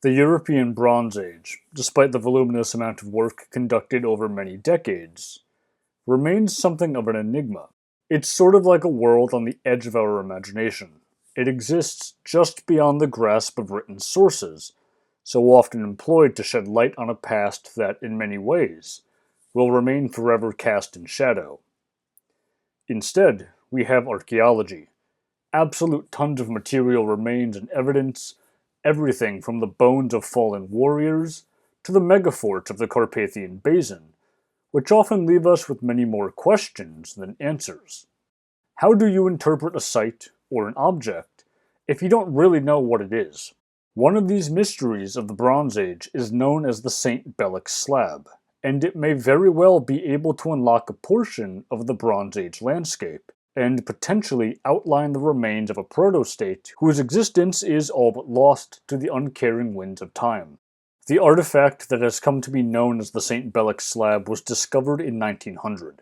The European Bronze Age, despite the voluminous amount of work conducted over many decades, remains something of an enigma. It's sort of like a world on the edge of our imagination. It exists just beyond the grasp of written sources, so often employed to shed light on a past that, in many ways, will remain forever cast in shadow. Instead, we have archaeology. Absolute tons of material remains and evidence, everything from the bones of fallen warriors to the megaforts of the Carpathian Basin, which often leave us with many more questions than answers. How do you interpret a site or an object if you don't really know what it is? One of these mysteries of the Bronze Age is known as the Sait-Belec slab, and it may very well be able to unlock a portion of the Bronze Age landscape, and potentially outline the remains of a proto-state whose existence is all but lost to the uncaring winds of time. The artifact that has come to be known as the Sait-Belec slab was discovered in 1900.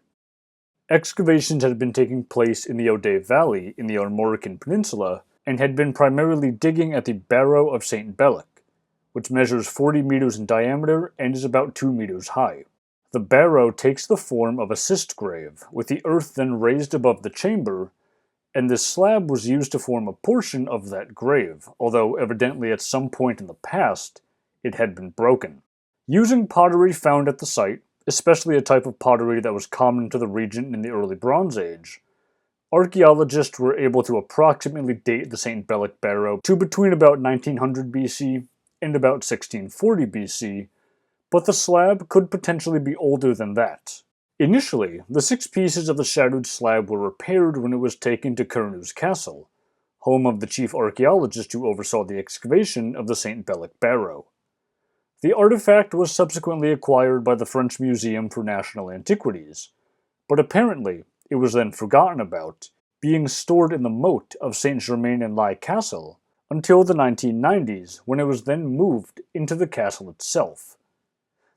Excavations had been taking place in the O'Dea Valley in the Armorican Peninsula, and had been primarily digging at the barrow of Saint Belec, which measures 40 meters in diameter and is about 2 meters high. The barrow takes the form of a cist grave, with the earth then raised above the chamber, and this slab was used to form a portion of that grave, although evidently at some point in the past, it had been broken. Using pottery found at the site, especially a type of pottery that was common to the region in the early Bronze Age, archaeologists were able to approximately date the Saint Belec barrow to between about 1900 BC and about 1640 BC, but the slab could potentially be older than that. Initially, the 6 pieces of the shattered slab were repaired when it was taken to Cernus Castle, home of the chief archaeologist who oversaw the excavation of the Saint Belec barrow. The artifact was subsequently acquired by the French Museum for National Antiquities, but apparently it was then forgotten about, being stored in the moat of Saint-Germain-en-Laye Castle until the 1990s, when it was then moved into the castle itself.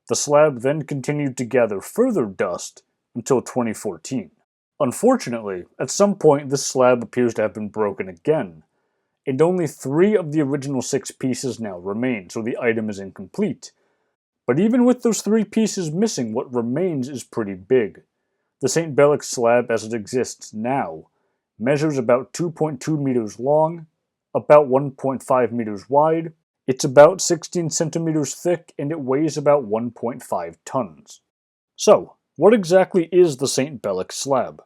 The slab then continued to gather further dust until 2014. Unfortunately, at some point this slab appears to have been broken again, and only 3 of the original 6 pieces now remain, so the item is incomplete. But even with those 3 pieces missing, what remains is pretty big. The Saint Belec slab as it exists now measures about 2.2 meters long, about 1.5 meters wide, it's about 16 centimeters thick, and it weighs about 1.5 tons. So, what exactly is the Saint Belec slab?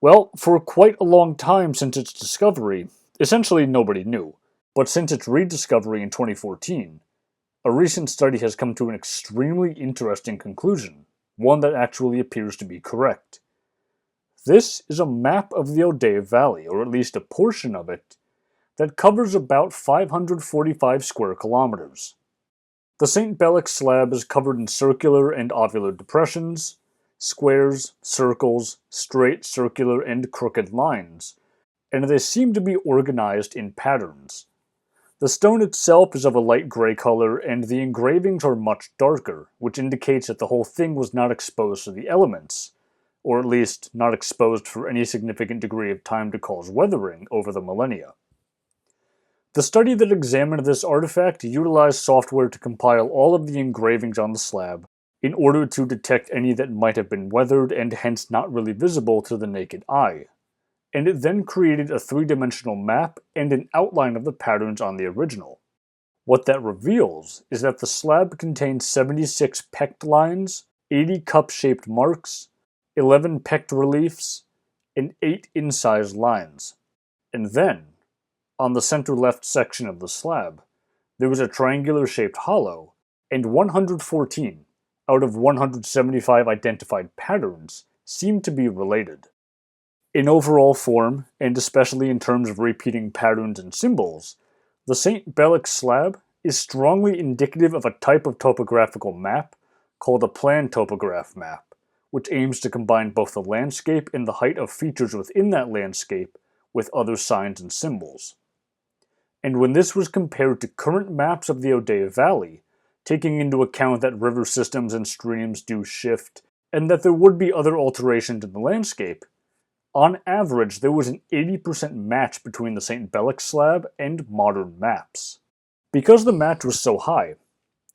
Well, for quite a long time since its discovery, essentially nobody knew. But since its rediscovery in 2014, a recent study has come to an extremely interesting conclusion, one that actually appears to be correct. This is a map of the O'Dea Valley, or at least a portion of it, that covers about 545 square kilometers. The Saint Belec slab is covered in circular and ovular depressions, squares, circles, straight, circular, and crooked lines, and they seem to be organized in patterns. The stone itself is of a light gray color, and the engravings are much darker, which indicates that the whole thing was not exposed to the elements, or at least not exposed for any significant degree of time to cause weathering over the millennia. The study that examined this artifact utilized software to compile all of the engravings on the slab in order to detect any that might have been weathered and hence not really visible to the naked eye, and it then created a 3-dimensional map and an outline of the patterns on the original. What that reveals is that the slab contains 76 pecked lines, 80 cup-shaped marks, 11 pecked reliefs, and 8 incised lines. And then, on the center-left section of the slab, there was a triangular-shaped hollow, and 114 out of 175 identified patterns seemed to be related. In overall form, and especially in terms of repeating patterns and symbols, the Saint Belec slab is strongly indicative of a type of topographical map called a plan topograph map, which aims to combine both the landscape and the height of features within that landscape with other signs and symbols. And when this was compared to current maps of the O'Dea Valley, taking into account that river systems and streams do shift, and that there would be other alterations in the landscape, on average there was an 80% match between the Saint Belec slab and modern maps. Because the match was so high,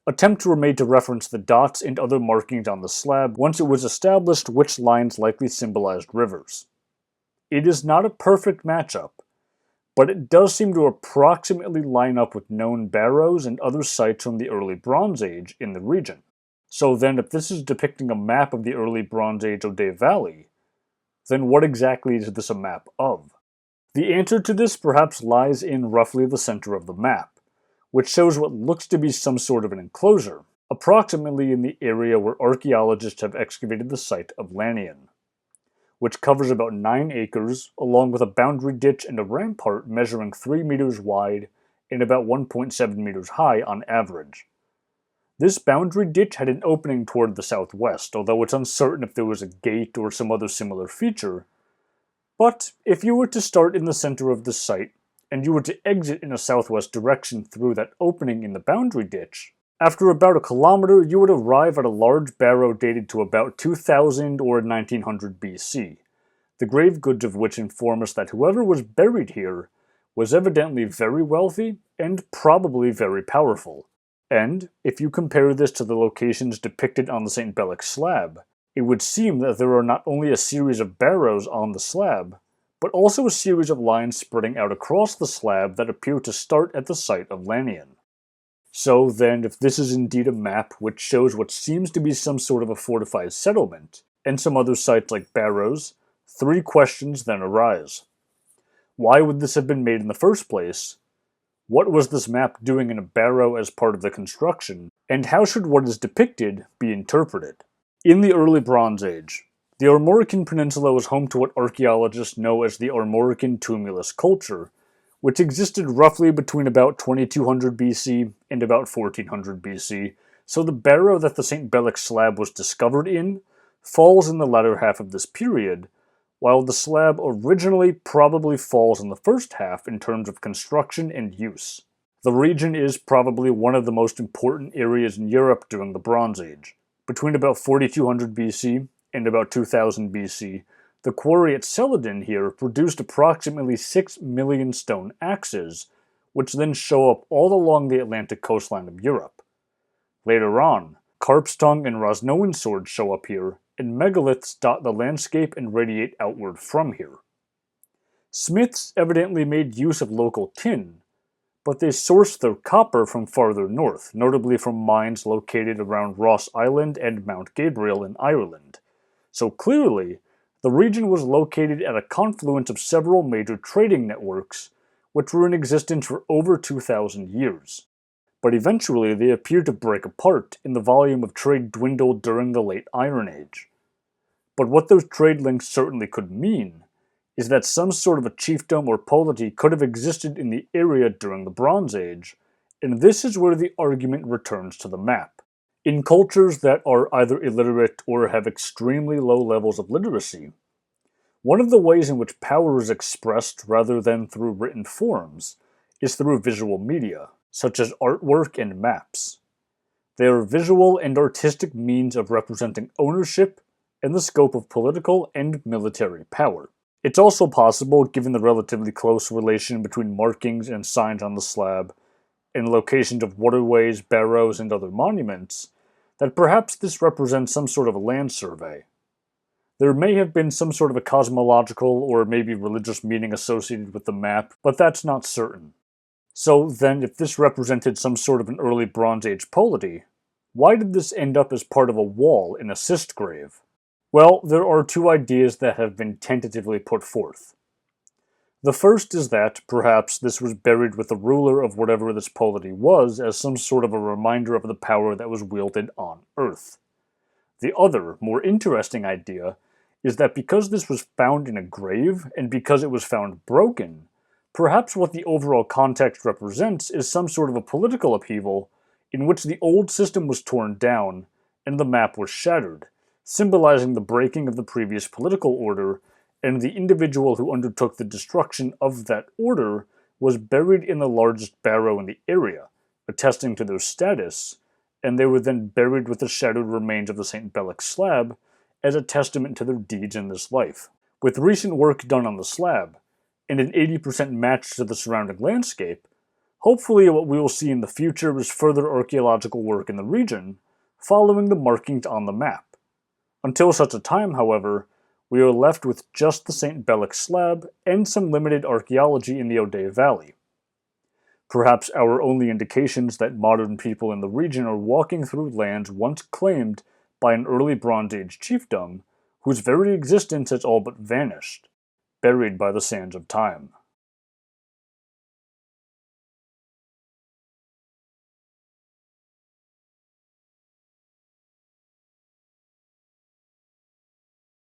attempts were made to reference the dots and other markings on the slab once it was established which lines likely symbolized rivers. It is not a perfect matchup, but it does seem to approximately line up with known barrows and other sites from the early Bronze Age in the region. So then, if this is depicting a map of the early Bronze Age O'Dea Valley, then what exactly is this a map of? The answer to this perhaps lies in roughly the center of the map, which shows what looks to be some sort of an enclosure, approximately in the area where archaeologists have excavated the site of Leuhan, which covers about 9 acres, along with a boundary ditch and a rampart measuring 3 meters wide and about 1.7 meters high on average. This boundary ditch had an opening toward the southwest, although it's uncertain if there was a gate or some other similar feature. But if you were to start in the center of the site, and you were to exit in a southwest direction through that opening in the boundary ditch, after about a kilometer you would arrive at a large barrow dated to about 2000 or 1900 BC, the grave goods of which inform us that whoever was buried here was evidently very wealthy and probably very powerful. And, if you compare this to the locations depicted on the Saint Belec slab, it would seem that there are not only a series of barrows on the slab, but also a series of lines spreading out across the slab that appear to start at the site of Leuhan. So then, if this is indeed a map which shows what seems to be some sort of a fortified settlement, and some other sites like barrows, 3 questions then arise. Why would this have been made in the first place? What was this map doing in a barrow as part of the construction? And how should what is depicted be interpreted? In the early Bronze Age, the Armorican Peninsula was home to what archaeologists know as the Armorican tumulus culture, which existed roughly between about 2200 BC and about 1400 BC, so the barrow that the Saint Belec slab was discovered in falls in the latter half of this period, while the slab originally probably falls in the first half in terms of construction and use. The region is probably one of the most important areas in Europe during the Bronze Age. Between about 4200 BC and about 2000 BC, the quarry at Celadon here produced approximately 6 million stone axes, which then show up all along the Atlantic coastline of Europe. Later on, carp's tongue and Rosnoan swords show up here, and megaliths dot the landscape and radiate outward from here. Smiths evidently made use of local tin, but they sourced their copper from farther north, notably from mines located around Ross Island and Mount Gabriel in Ireland. So clearly, the region was located at a confluence of several major trading networks, which were in existence for over 2,000 years. But eventually they appeared to break apart, and the volume of trade dwindled during the late Iron Age. But what those trade links certainly could mean is that some sort of a chiefdom or polity could have existed in the area during the Bronze Age, and this is where the argument returns to the map. In cultures that are either illiterate or have extremely low levels of literacy, one of the ways in which power is expressed rather than through written forms is through visual media, such as artwork and maps. They are visual and artistic means of representing ownership and the scope of political and military power. It's also possible, given the relatively close relation between markings and signs on the slab, and locations of waterways, barrows, and other monuments, that perhaps this represents some sort of a land survey. There may have been some sort of a cosmological or maybe religious meaning associated with the map, but that's not certain. So then, if this represented some sort of an early Bronze Age polity, why did this end up as part of a wall in a cist grave? Well, there are 2 ideas that have been tentatively put forth. The first is that, perhaps, this was buried with the ruler of whatever this polity was as some sort of a reminder of the power that was wielded on Earth. The other, more interesting idea is that because this was found in a grave, and because it was found broken, perhaps what the overall context represents is some sort of a political upheaval in which the old system was torn down and the map was shattered, symbolizing the breaking of the previous political order, and the individual who undertook the destruction of that order was buried in the largest barrow in the area, attesting to their status, and they were then buried with the shattered remains of the Saint Belec slab as a testament to their deeds in this life. With recent work done on the slab, and an 80% match to the surrounding landscape, Hopefully what we will see in the future is further archaeological work in the region, following the markings on the map. Until such a time, however, we are left with just the St. Belec slab and some limited archaeology in the O'Day Valley. Perhaps our only indications that modern people in the region are walking through lands once claimed by an early Bronze Age chiefdom, whose very existence has all but vanished, buried by the sands of time.